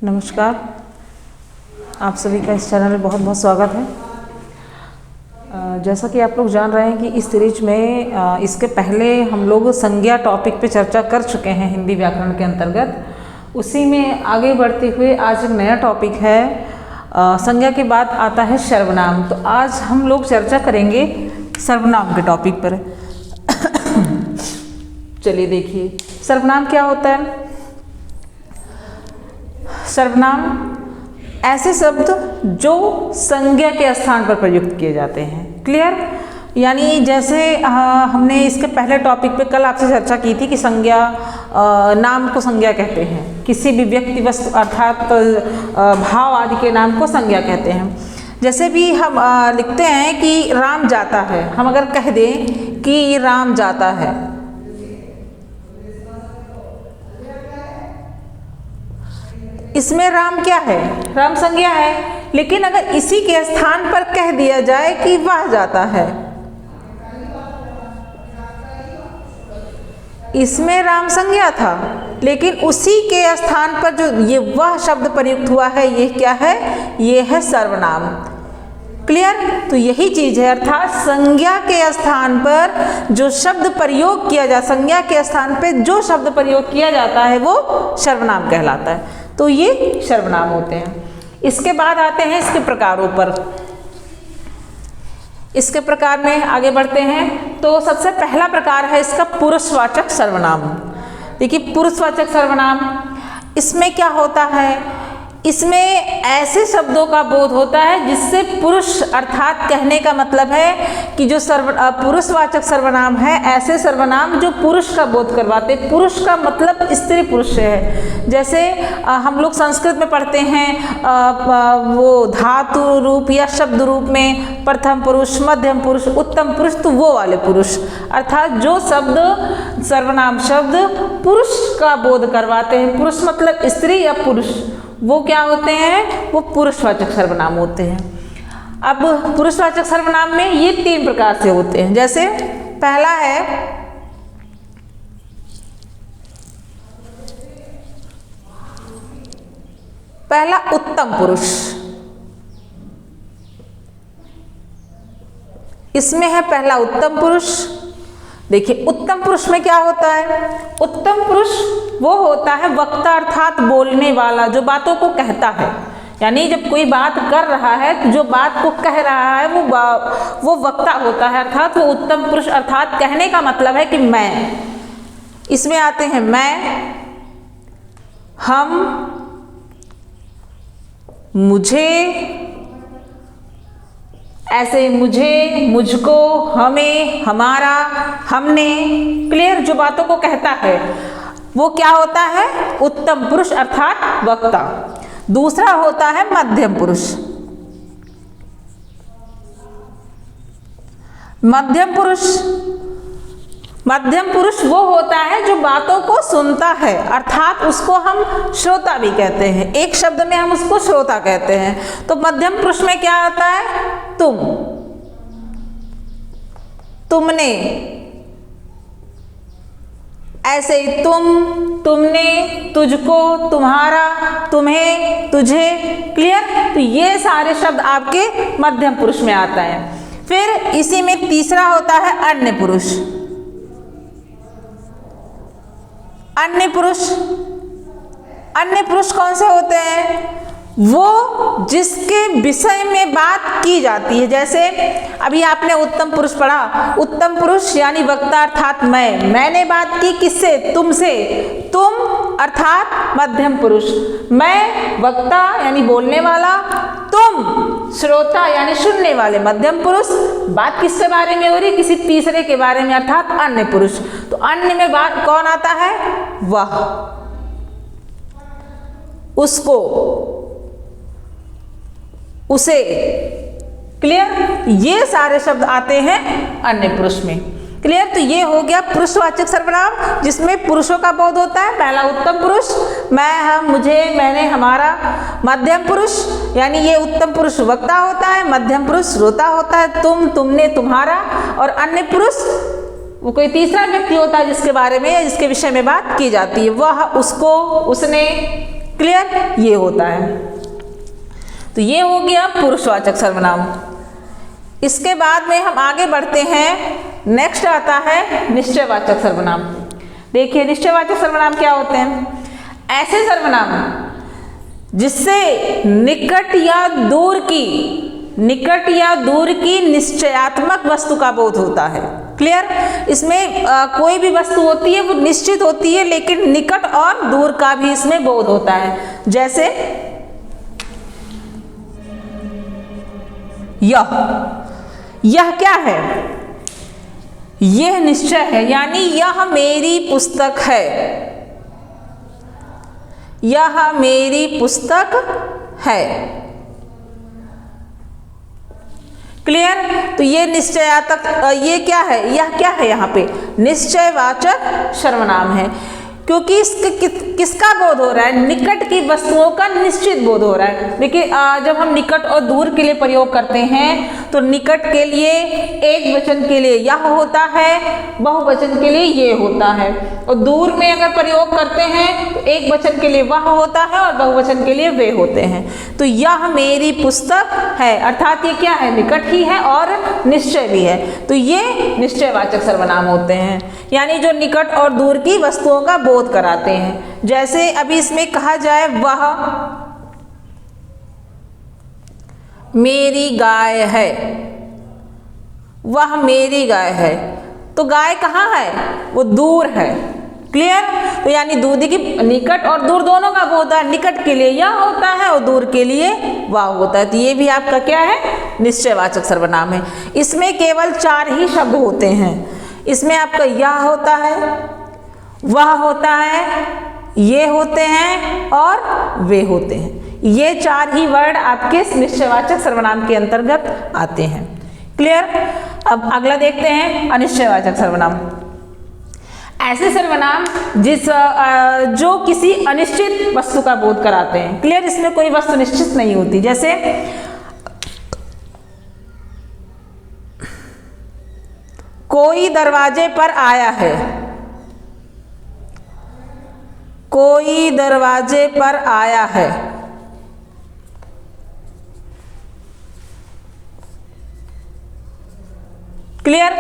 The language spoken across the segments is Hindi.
नमस्कार, आप सभी का इस चैनल में बहुत बहुत स्वागत है। जैसा कि आप लोग जान रहे हैं कि इस सीरीज में इसके पहले हम लोग संज्ञा टॉपिक पे चर्चा कर चुके हैं हिंदी व्याकरण के अंतर्गत। उसी में आगे बढ़ते हुए आज एक नया टॉपिक है, संज्ञा के बाद आता है सर्वनाम। तो आज हम लोग चर्चा करेंगे सर्वनाम के टॉपिक पर। चलिए देखिए, सर्वनाम क्या होता है। सर्वनाम ऐसे शब्द जो संज्ञा के स्थान पर प्रयुक्त किए जाते हैं। क्लियर? यानी जैसे हमने इसके पहले टॉपिक पे कल आपसे चर्चा की थी कि संज्ञा, नाम को संज्ञा कहते हैं। किसी भी व्यक्ति, वस्तु अर्थात भाव आदि के नाम को संज्ञा कहते हैं। जैसे भी हम लिखते हैं कि राम जाता है, हम अगर कह दें कि राम जाता है, इसमें राम क्या है? राम संज्ञा है। लेकिन अगर इसी के स्थान पर कह दिया जाए कि वह जाता है, इसमें राम संज्ञा था, लेकिन उसी के स्थान पर जो ये वह शब्द प्रयुक्त हुआ है, ये क्या है? ये है सर्वनाम। क्लियर? तो यही चीज है, अर्थात संज्ञा के स्थान पर जो शब्द प्रयोग किया जाता, संज्ञा के स्थान पर जो शब्द प्रयोग किया जाता है वो सर्वनाम कहलाता है। तो ये सर्वनाम होते हैं। इसके बाद आते हैं इसके प्रकारों पर। इसके प्रकार में आगे बढ़ते हैं तो सबसे पहला प्रकार है इसका पुरुषवाचक सर्वनाम। देखिए, पुरुषवाचक सर्वनाम, इसमें क्या होता है? इसमें ऐसे शब्दों का बोध होता है जिससे पुरुष, अर्थात कहने का मतलब है कि जो पुरुषवाचक सर्वनाम है, ऐसे सर्वनाम जो पुरुष का बोध करवाते। पुरुष का मतलब स्त्री पुरुष से है। जैसे हम लोग संस्कृत में पढ़ते हैं वो धातु रूप या शब्द रूप में प्रथम पुरुष, मध्यम पुरुष, उत्तम पुरुष, तो वो वाले पुरुष, अर्थात जो शब्द, सर्वनाम शब्द पुरुष का बोध करवाते हैं, पुरुष मतलब स्त्री या पुरुष, वो क्या होते हैं? वो पुरुषवाचक सर्वनाम होते हैं। अब पुरुषवाचक सर्वनाम में ये 3 प्रकार से होते हैं। जैसे पहला है उत्तम पुरुष। इसमें है पहला उत्तम पुरुष। देखिए, उत्तम पुरुष में क्या होता है? उत्तम पुरुष वो होता है वक्ता, अर्थात बोलने वाला, जो बातों को कहता है। यानी जब कोई बात कर रहा है तो जो बात को कह रहा है वो वक्ता होता है, अर्थात वो उत्तम पुरुष। अर्थात कहने का मतलब है कि मैं, इसमें आते हैं मैं, हम, मुझे, ऐसे मुझे, मुझको, हमें, हमारा, हमने। क्लियर? जो बातों को कहता है वो क्या होता है? उत्तम पुरुष अर्थात वक्ता। दूसरा होता है मध्यम पुरुष। मध्यम पुरुष वो होता है जो बातों को सुनता है, अर्थात उसको हम श्रोता भी कहते हैं। एक शब्द में हम उसको श्रोता कहते हैं। तो मध्यम पुरुष में क्या आता है? तुम, तुमने, ऐसे ही तुम, तुमने, तुझको, तुम्हारा, तुम्हें, तुझे। क्लियर? तो ये सारे शब्द आपके मध्यम पुरुष में आता है। फिर इसी में तीसरा होता है अन्य पुरुष। अन्य पुरुष कौन से होते हैं? वो जिसके विषय में बात की जाती है। जैसे अभी आपने उत्तम पुरुष पढ़ा, उत्तम पुरुष यानी वक्ता अर्थात मैंने बात की किससे? तुमसे। तुम अर्थात मध्यम पुरुष, मैं वक्ता यानी बोलने वाला, तुम श्रोता यानी सुनने वाले, मध्यम पुरुष। बात किसके बारे में हो रही? किसी तीसरे के बारे में, अर्थात अन्य पुरुष। तो अन्य में बात कौन आता है? वह, उसको, उसे। क्लियर? ये सारे शब्द आते हैं अन्य पुरुष में। क्लियर? तो ये हो गया पुरुषवाचक सर्वनाम जिसमें पुरुषों का बोध होता है। पहला उत्तम पुरुष, मैं, हम, मुझे, मैंने, हमारा। मध्यम पुरुष यानी ये उत्तम पुरुष वक्ता होता है, मध्यम पुरुष श्रोता होता है, तुम, तुमने, तुम्हारा। और अन्य पुरुष वो कोई तीसरा व्यक्ति होता है जिसके बारे में या जिसके विषय में बात की जाती है, वह, उसको, उसने। क्लियर, ये होता है। तो ये हो गया पुरुषवाचक सर्वनाम। इसके बाद में हम आगे बढ़ते हैं, नेक्स्ट आता है निश्चयवाचक सर्वनाम। देखिए निश्चयवाचक सर्वनाम क्या होते हैं? ऐसे सर्वनाम जिससे निकट या दूर की निश्चयात्मक वस्तु का बोध होता है। क्लियर, इसमें कोई भी वस्तु होती है वो निश्चित होती है, लेकिन निकट और दूर का भी इसमें बोध होता है। जैसे यह क्या है? यह निश्चय है, यानी यह मेरी पुस्तक है, यह मेरी पुस्तक है। क्लियर, तो ये निश्चयात्मक, ये क्या है? यह क्या है? यहाँ पे निश्चयवाचक सर्वनाम है, क्योंकि इसके किसका बोध हो रहा है? निकट की वस्तुओं का निश्चित बोध हो रहा है। देखिए जब हम निकट और दूर के लिए प्रयोग करते हैं तो निकट के लिए एक वचन के लिए यह होता है, बहुवचन के लिए ये होता है, और दूर में अगर प्रयोग करते हैं तो एक वचन के लिए वह होता है और बहुवचन के लिए वे होते हैं। तो यह मेरी पुस्तक है, अर्थात ये क्या है? निकट ही है और निश्चय भी है। तो ये निश्चयवाचक सर्वनाम होते हैं, यानी जो निकट और दूर की वस्तुओं का बोध कराते हैं। जैसे अभी इसमें कहा जाए वह मेरी गाय है, वह मेरी गाय है, तो गाय कहाँ है? वो दूर है। क्लियर, तो यानी दूर की निकट और दूर दोनों का बोध है। निकट के लिए यह होता है और दूर के लिए वह होता है। तो ये भी आपका क्या है? निश्चयवाचक सर्वनाम है। इसमें केवल 4 ही शब्द होते हैं। इसमें आपका यह होता है, वह होता है, ये होते हैं और वे होते हैं। ये 4 ही वर्ड आपके निश्चयवाचक सर्वनाम के अंतर्गत आते हैं। क्लियर, अब अगला देखते हैं अनिश्चयवाचक सर्वनाम। ऐसे सर्वनाम जो किसी अनिश्चित वस्तु का बोध कराते हैं। क्लियर, इसमें कोई वस्तु निश्चित नहीं होती। जैसे कोई दरवाजे पर आया है, कोई दरवाजे पर आया है। क्लियर,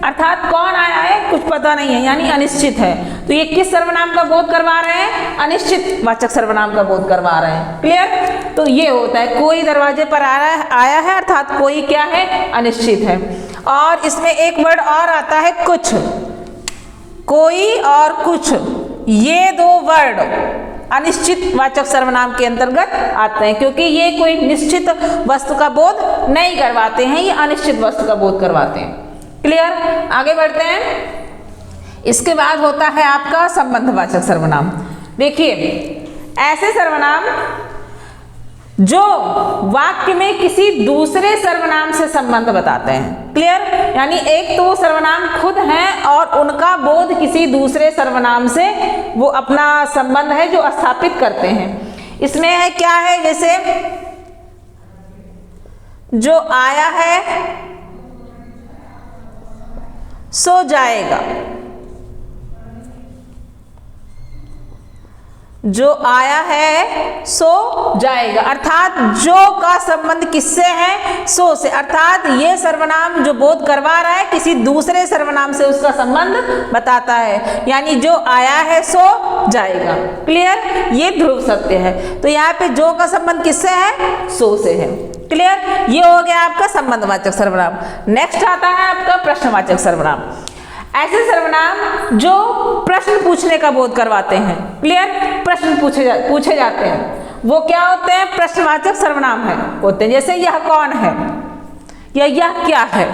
अर्थात कौन आया है कुछ पता नहीं है, यानी अनिश्चित है। तो ये किस सर्वनाम का बोध करवा रहे हैं? अनिश्चित वाचक सर्वनाम का बोध करवा रहे हैं। क्लियर, तो ये होता है कोई दरवाजे पर आया है, अर्थात कोई क्या है? अनिश्चित है। और इसमें एक वर्ड और आता है कुछ, कोई और कुछ, ये 2 वर्ड अनिश्चित वाचक सर्वनाम के अंतर्गत आते हैं, क्योंकि ये कोई निश्चित वस्तु का बोध नहीं करवाते हैं, ये अनिश्चित वस्तु का बोध करवाते हैं। क्लियर, आगे बढ़ते हैं। इसके बाद होता है आपका संबंधवाचक सर्वनाम। देखिए ऐसे सर्वनाम जो वाक्य में किसी दूसरे सर्वनाम से संबंध बताते हैं। क्लियर, यानी एक तो वो सर्वनाम खुद हैं और उनका बोध किसी दूसरे सर्वनाम से वो अपना संबंध है जो स्थापित करते हैं। इसमें है क्या है? जैसे जो आया है सो जाएगा, जो आया है सो जाएगा, अर्थात जो का संबंध किससे है? सो से, अर्थात ये सर्वनाम जो बोध करवा रहा है किसी दूसरे सर्वनाम से उसका संबंध बताता है, यानी जो आया है सो जाएगा। क्लियर, ये ध्रुव सत्य है। तो यहाँ पे जो का संबंध किससे है? सो से है। क्लियर, ये हो गया आपका संबंधवाचक सर्वनाम। नेक्स्ट आता है आपका प्रश्नवाचक सर्वनाम। ऐसे सर्वनाम जो प्रश्न पूछने का बोध करवाते हैं। क्लियर, प्रश्न पूछे जाते हैं, वो क्या होते हैं? प्रश्नवाचक सर्वनाम है होते हैं। जैसे यह कौन है, या यह क्या है,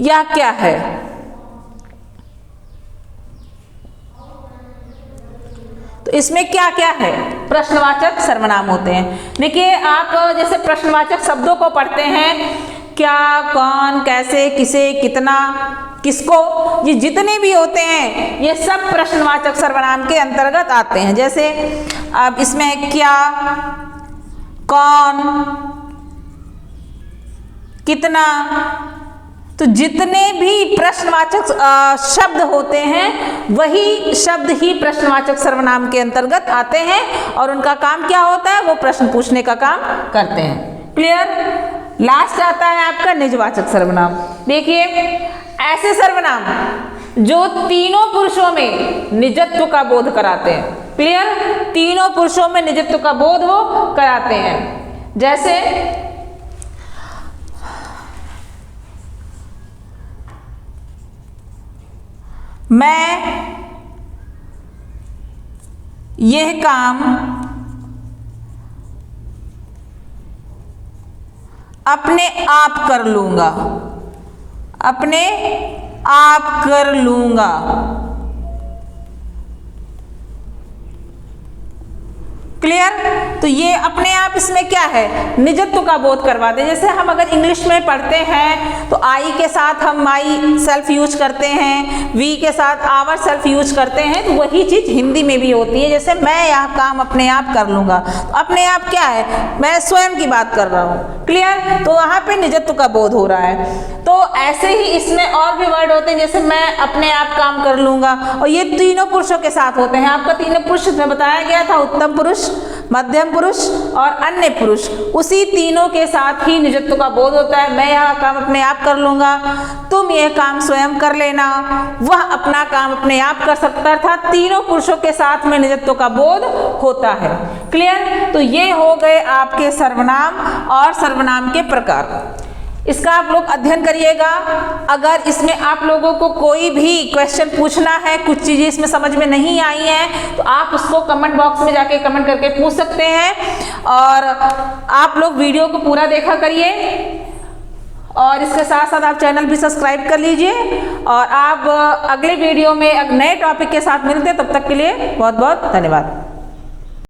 यह क्या है। तो इसमें क्या क्या है? प्रश्नवाचक सर्वनाम होते हैं। देखिए आप जैसे प्रश्नवाचक शब्दों को पढ़ते हैं, क्या, कौन, कैसे, किसे, कितना, किसको, ये जितने भी होते हैं ये सब प्रश्नवाचक सर्वनाम के अंतर्गत आते हैं। जैसे अब इसमें क्या, कौन, कितना, तो जितने भी प्रश्नवाचक शब्द होते हैं वही शब्द ही प्रश्नवाचक सर्वनाम के अंतर्गत आते हैं और उनका काम क्या होता है, वो प्रश्न पूछने का काम करते हैं। क्लियर। लास्ट आता है आपका निजवाचक सर्वनाम। देखिए, ऐसे सर्वनाम जो तीनों पुरुषों में निजत्व का बोध कराते हैं। क्लियर। तीनों पुरुषों में निजत्व का बोध वो कराते हैं। जैसे मैं यह काम अपने आप कर लूंगा, अपने आप कर लूंगा। क्लियर। तो ये अपने आप इसमें क्या है, निजत्व का बोध करवाते हैं। जैसे हम अगर इंग्लिश में पढ़ते हैं तो आई के साथ हम माई सेल्फ यूज करते हैं, वी के साथ आवर सेल्फ यूज करते हैं, तो वही चीज हिंदी में भी होती है। जैसे मैं यह काम अपने आप कर लूंगा, तो अपने आप क्या है, मैं स्वयं की बात कर रहा हूँ। क्लियर। तो वहां पे निजत्व का बोध हो रहा है। तो ऐसे ही इसमें और भी वर्ड होते हैं, जैसे मैं अपने आप काम कर लूंगा, और ये तीनों पुरुषों के साथ होते हैं। आपका तीनों पुरुष में बताया गया था, उत्तम पुरुष, मध्यम पुरुष और अन्य पुरुष। उसी तीनों के साथ ही निजत्व का बोध होता है। मैं यह काम अपने आप कर लूंगा, तुम यह काम स्वयं कर लेना, वह अपना काम अपने आप कर सकता था। तीनों पुरुषों के साथ में निजत्व का बोध होता है। क्लियर। तो ये हो गए आपके सर्वनाम और सर्वनाम के प्रकार। इसका आप लोग अध्ययन करिएगा। अगर इसमें आप लोगों को कोई भी क्वेश्चन पूछना है, कुछ चीज़ें इसमें समझ में नहीं आई हैं, तो आप उसको कमेंट बॉक्स में जाके कमेंट करके पूछ सकते हैं। और आप लोग वीडियो को पूरा देखा करिए और इसके साथ साथ आप चैनल भी सब्सक्राइब कर लीजिए। और आप अगले वीडियो में एक नए टॉपिक के साथ मिलते हैं। तब तक के लिए बहुत बहुत धन्यवाद।